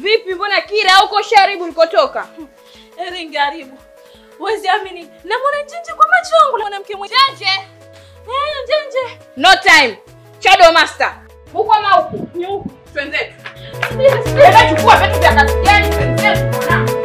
Vipi mbona Kira uko sharibu ulikotoka? Ngaribu. Huwezi amini. Na mwana Njenje kwa macho yangu mwanamke mwenye. Njenje. Njenje. No time. Shadow Master. Huko ama huko? Ni huko. Twende. Sasa chukua vitu vya kazi gani twende bwana.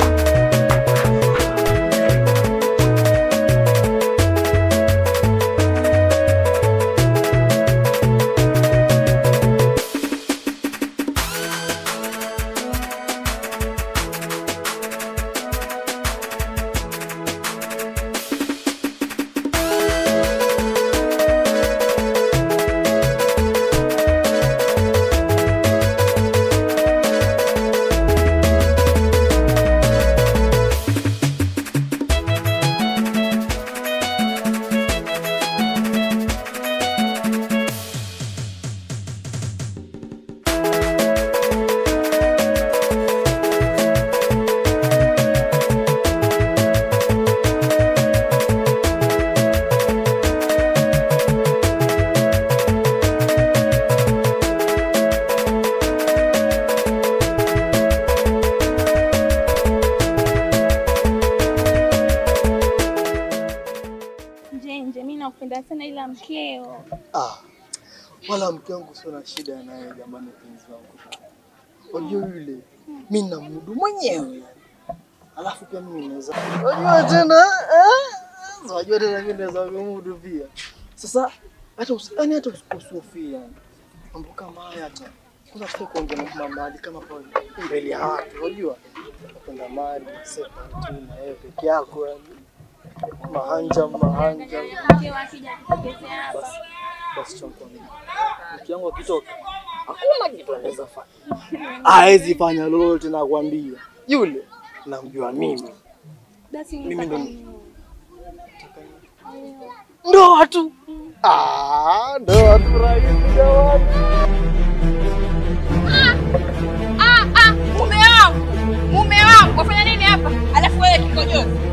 Sana ila mkeo. Wala mke wangu sio na shida naye jamani penzi wangu. Unajua yule mimi na mudu mwenyewe. Alafu pia mimi naweza. Unajua tena unajua tena mimi naweza mudu pia. Sasa hata usikosofia. Mambo kama haya hata kuna siku kuongea na mali kama pale mbele ya watu unajua. Kwenda mali sepa tu na wewe peke yako yani. Mahanja. Mke akija kukezea hapa. Basi chonkwani. Mke wangu akitoka hakuna kitu anaweza fanya. Haezi fanya lolote na kuambia. Yule namjua mimi. Basi mimi ndo watu. Ndo watu rahisi jamani. Mume wangu wafanya nini hapa? Alafu wewe kikojozi.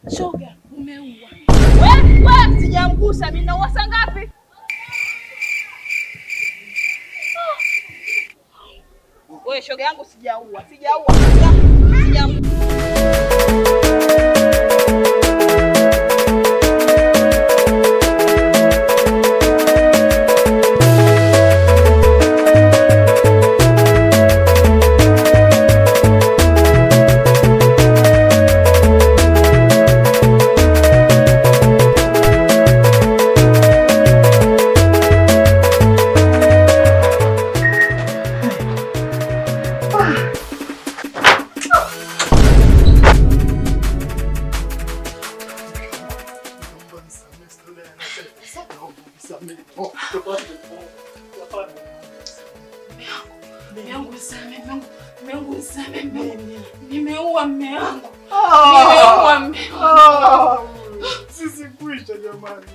Shoga, umeua. Wewe sijamgusa mimi na wasa ngapi? Wewe shoga yangu sijaua. Nimeua mume wangu. Sisi kuisha jamani.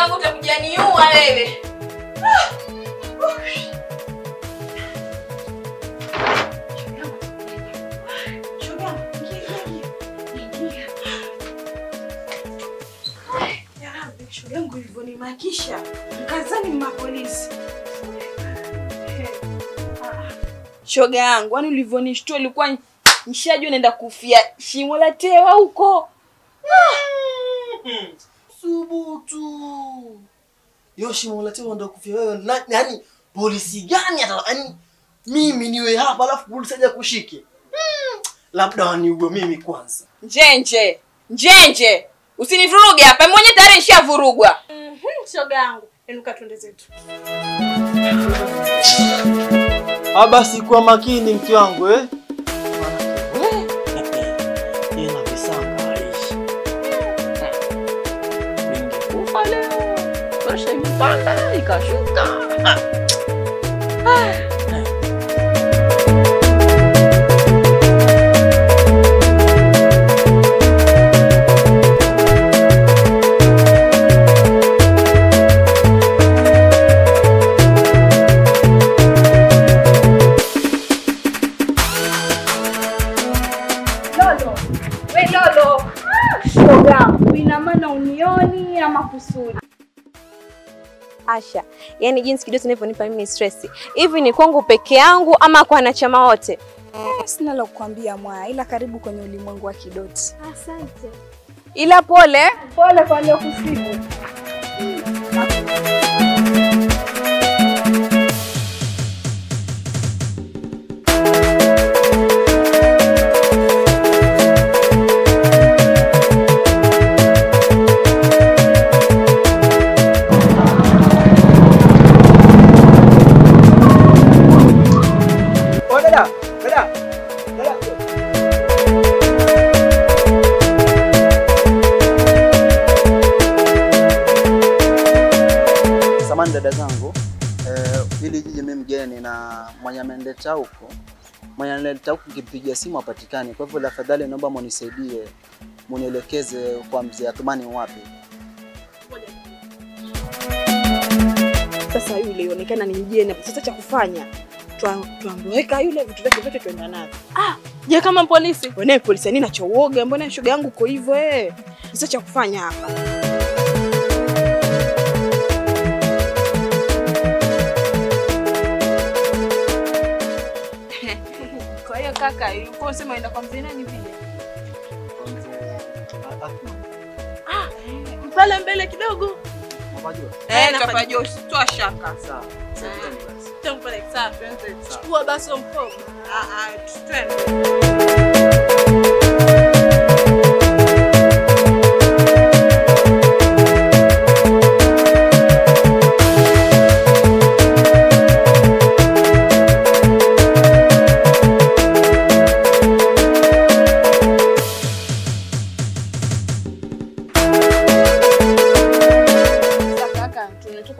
yangu utakuja niua wewe. Shoga yangu hivyo ni makisha. Mkazani mapolisi. Shoga yangu, yani ulivyonishtua ilikuwa nishajua naenda kufia shimo la tewa huko. Subutu. Yo shimo la tewa ndo kufia wewe. Yaani polisi gani hata yaani mimi niwe hapa alafu polisi aje kushike? Labda waniue mimi kwanza. Njenje. Usinivuruge hapa. Mwenye tayari nishavurugwa. Shoga yangu, enuka twende zetu. Basi kwa makini mke wangu Yena visanga aishi. Ningekufa leo. Basha mpanda ikashuka. Asha, yani jinsi Kidoti anavyonipa mimi stress. Hivi ni kwangu peke yangu ama kwa wanachama wote? Sina la kukwambia mwaya, ila karibu kwenye ulimwengu wa Kidoti. Asante. Ila pole kwa waliokusibu. Dada zangu, ili jiji mimi mgeni na mwenye amenileta huko. Mwenye amenileta huko kipiga simu hapatikani. Kwa hivyo tafadhali naomba mnisaidie, mnielekeze kwa mzee Athumani wapi. Sasa yule inaonekana ni mgeni hapo. Sasa cha kufanya, tuamweka yule vitu vyake vyote tuenda navyo. Je, kama polisi? Wewe polisi nini nachooga? Mbona shoga yangu uko hivyo Sasa cha kufanya hapa. Kaka, ulikuwa unasema unaenda kwa mzee nani vile? Kwa mzee Pale mbele kidogo. Unapajua? Napajua, usitoa shaka. Sawa. Basi. Tumpeleke sawa, twende. Chukua basi mkoba. Twende.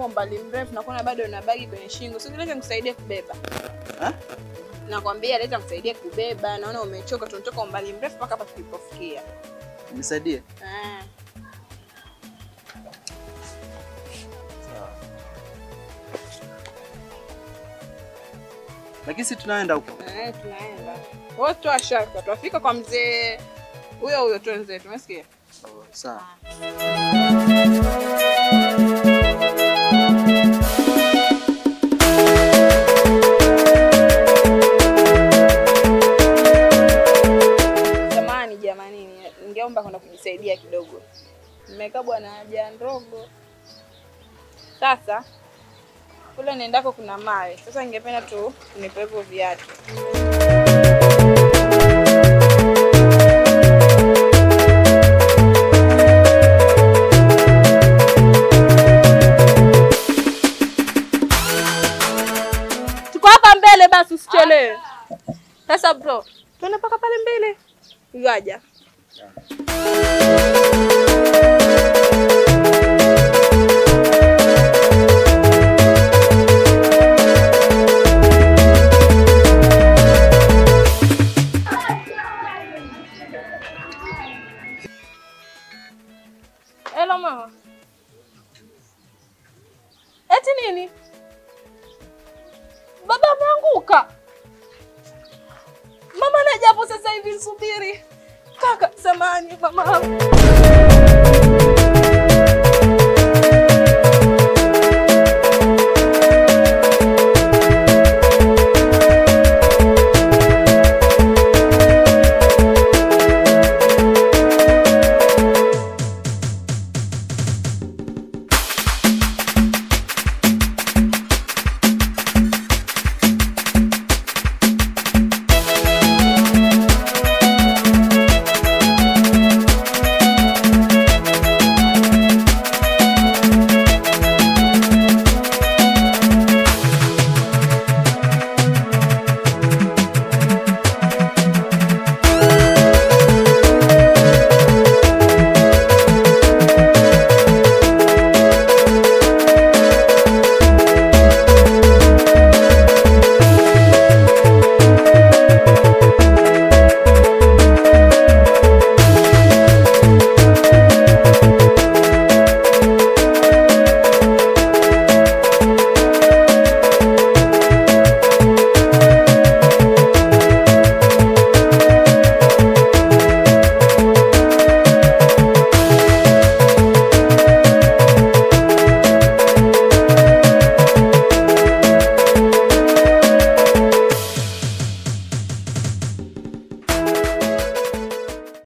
Mbali mrefu na kuna bado una bagi kwenye shingo. Sio nileta nikusaidia kubeba. Nakwambia leta nikusaidia kubeba. Naona umechoka, tunatoka mbali mrefu mpaka hapa tulipofikia. Nisaidie? Sawa. Lakini si tunaenda huko. Tunaenda. Wote tuashaka. Tuafika kwa mzee huyo tuenze. Tumesikia? Sawa. Ningeomba kwenda kujisaidia kidogo. Nimekaa bwana haja ndogo. Sasa kule niendako kuna mawe. Sasa ningependa tu unipe hivyo viatu. Tuko hapa mbele basi usichelewe. Sasa bro, twende paka pale mbele. Ngaja. Hello mama. nini? Baba ameanguka. Mama naja hapo sasa hivi, subiri. Kaka, samahani mama.